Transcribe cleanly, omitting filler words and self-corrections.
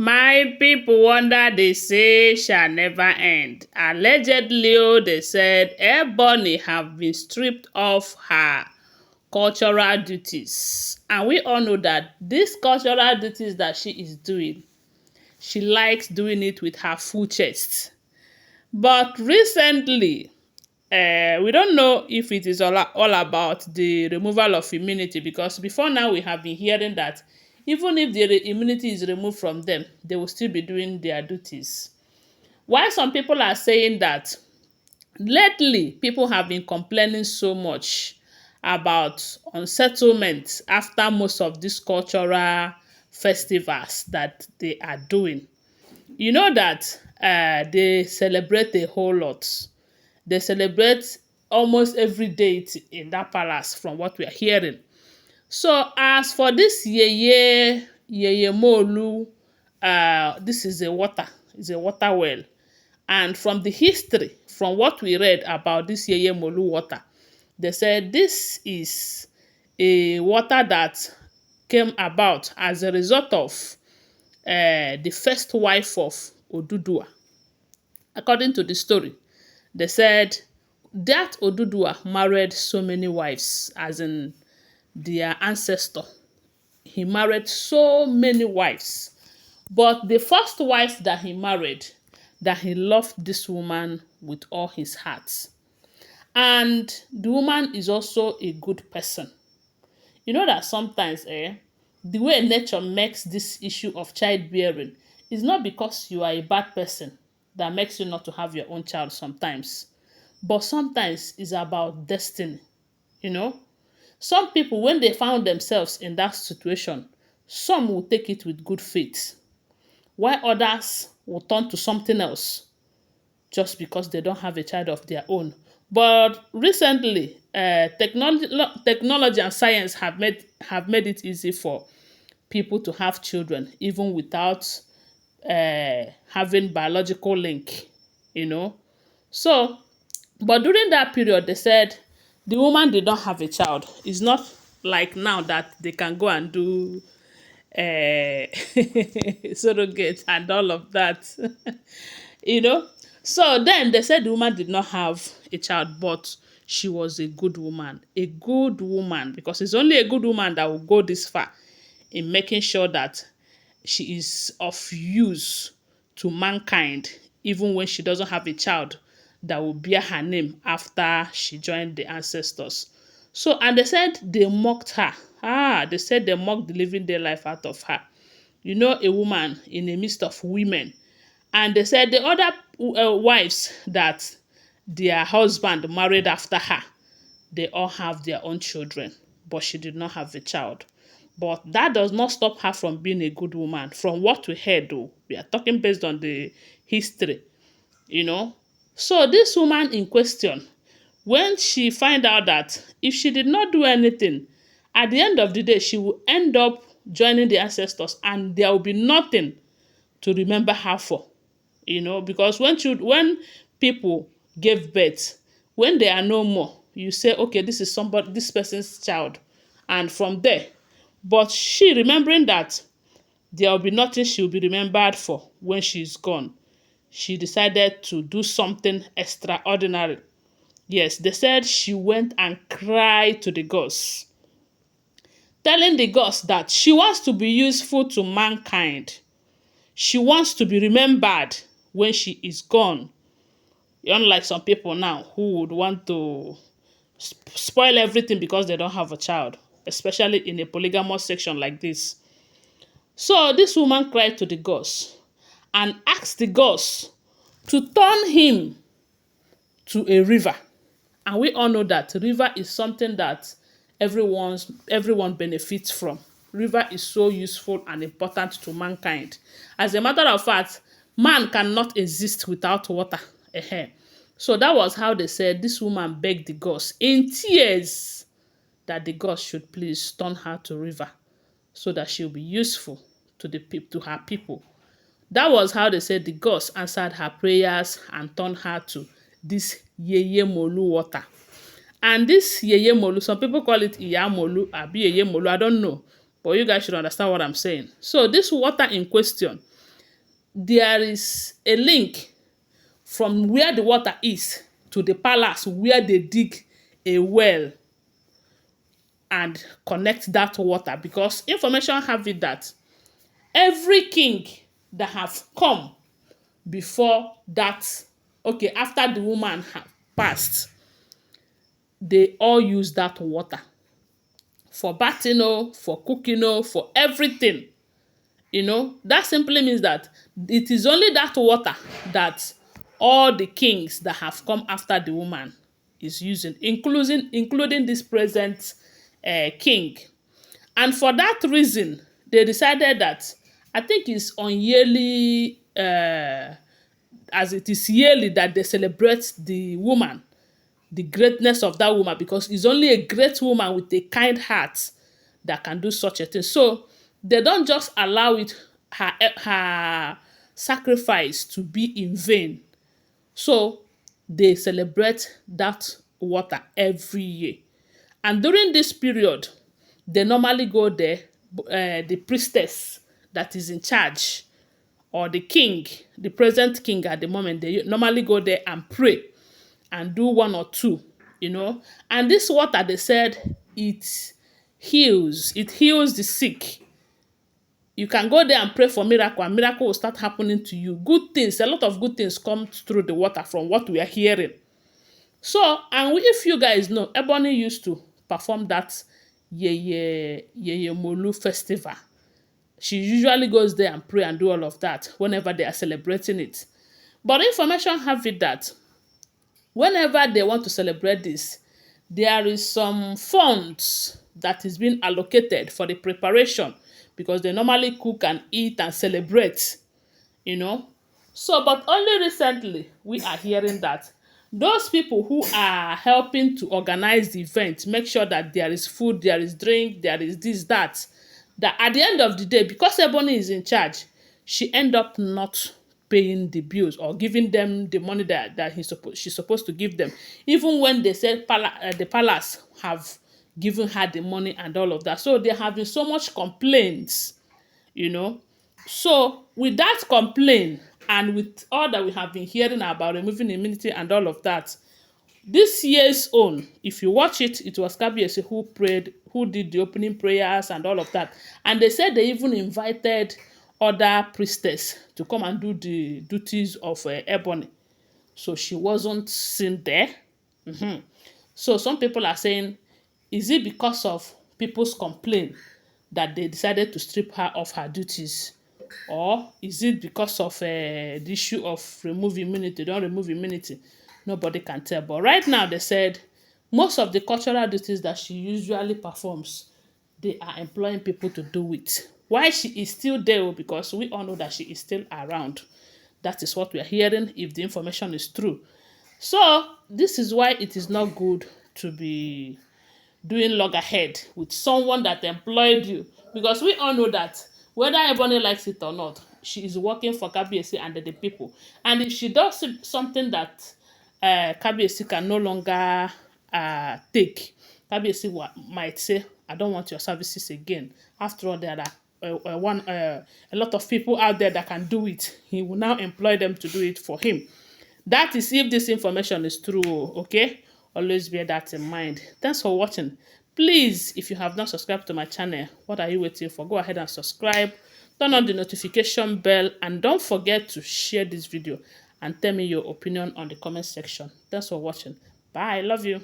My people wonder they say shall never end. Allegedly, they said Ebony have been stripped of her cultural duties. And we all know that these cultural duties that she is doing, she likes doing it with her full chest. But recently, we don't know if it is all about the removal of immunity, because before now we have been hearing that even if the immunity is removed from them, they will still be doing their duties. While some people are saying that lately people have been complaining so much about unsettlement after most of these cultural festivals that they are doing. You know that they celebrate a whole lot. They celebrate almost every day in that palace from what we are hearing. So as for this Yeyemolu, this is a water well. And from the history, from what we read about this Yeyemolu water, they said this is a water that came about as a result of the first wife of Oduduwa. According to the story, they said that Oduduwa married so many wives, as in their ancestor. He married so many wives. But the first wife that he married, that he loved this woman with all his heart. And the woman is also a good person. You know that sometimes, the way nature makes this issue of childbearing is not because you are a bad person that makes you not to have your own child sometimes. But sometimes it's about destiny, you know. Some people, when they found themselves in that situation, some will take it with good faith, while others will turn to something else just because they don't have a child of their own. But recently, technology and science have made it easy for people to have children, even without having biological link, you know. So, but during that period, they said the woman did not have a child. It's not like now that they can go and do surrogate and all of that. you know. So then they said the woman did not have a child, but she was a good woman. A good woman, because it's only a good woman that will go this far in making sure that she is of use to mankind, even when she doesn't have a child that will bear her name after she joined the ancestors. So, and they said they mocked her. They said they mocked the living their life out of her. You know, a woman in the midst of women. And they said the other wives that their husband married after her, they all have their own children, but she did not have a child. But that does not stop her from being a good woman. From what we heard, though, we are talking based on the history, you know. So this woman in question, when she find out that if she did not do anything, at the end of the day, she will end up joining the ancestors, and there will be nothing to remember her for, you know, because when people gave birth, when they are no more, you say, okay, this person's child, and from there. But she, remembering that there will be nothing she will be remembered for when she's gone, she decided to do something extraordinary. Yes, they said she went and cried to the gods, telling the gods that she wants to be useful to mankind. She wants to be remembered when she is gone. Unlike some people now who would want to spoil everything because they don't have a child, especially in a polygamous section like this. So this woman cried to the gods and asked the gods to turn him to a river. And we all know that river is something that everyone benefits from. River is so useful and important to mankind. As a matter of fact, man cannot exist without water. So that was how they said this woman begged the gods in tears that the gods should please turn her to river so that she'll be useful to her people. That was how they said the gods answered her prayers and turned her to this Yeyemolu water. And this Yeyemolu, some people call it Iyamolu, Abi Yeyemolu, I don't know. But you guys should understand what I'm saying. So this water in question, there is a link from where the water is to the palace where they dig a well and connect that water, because information have it that every king that have come before that, okay, after the woman have passed, they all use that water for bathing, for cooking, for everything. That simply means that it is only that water that all the kings that have come after the woman is using, including this present king. And for that reason, they decided that, I think it's on yearly, as it is yearly, that they celebrate the woman, the greatness of that woman, because it's only a great woman with a kind heart that can do such a thing. So they don't just allow it, her sacrifice, to be in vain. So they celebrate that water every year. And during this period, they normally go there, the priestess that is in charge, or the king, the present king at the moment, they normally go there and pray and do one or two. And this water, they said, it heals the sick. You can go there and pray for miracle, and miracle will start happening to you. Good things, a lot of good things come through the water from what we are hearing. So, and if you guys know, Ebony used to perform that Yeyemolu festival. She usually goes there and pray and do all of that whenever they are celebrating it. But information have it that whenever they want to celebrate this, there is some funds that is being allocated for the preparation, because they normally cook and eat and celebrate, you know. So, but only recently we are hearing that those people who are helping to organize the event, make sure that there is food, there is drink, there is this, that at the end of the day, because Ebony is in charge, she end up not paying the bills or giving them the money that she's supposed to give them, even when they said the palace have given her the money and all of that. So there have been so much complaints, you know. So with that complaint, and with all that we have been hearing about removing immunity and all of that, this year's own, if you watch it, it was Kabiyesi who prayed, who did the opening prayers and all of that. And they said they even invited other priestess to come and do the duties of Ebony. So she wasn't seen there. So some people are saying, is it because of people's complaint that they decided to strip her of her duties? Or is it because of the issue of remove immunity, don't remove immunity? Nobody can tell. But right now, they said most of the cultural duties that she usually performs, they are employing people to do it. Why she is still there? Because we all know that she is still around. That is what we are hearing, if the information is true. So this is why it is not good to be doing loggerhead with someone that employed you, because we all know that whether Ebony likes it or not, she is working for Kabiyesi and the people. And if she does something that Kabiyesi can no longer take, Kabiyesi might say, I don't want your services again. After all, there are a lot of people out there that can do it. He will now employ them to do it for him. That is if this information is true, okay? Always bear that in mind. Thanks for watching. Please, if you have not subscribed to my channel, what are you waiting for? Go ahead and subscribe. Turn on the notification bell, and don't forget to share this video and tell me your opinion on the comment section. Thanks for watching. Bye. Love you.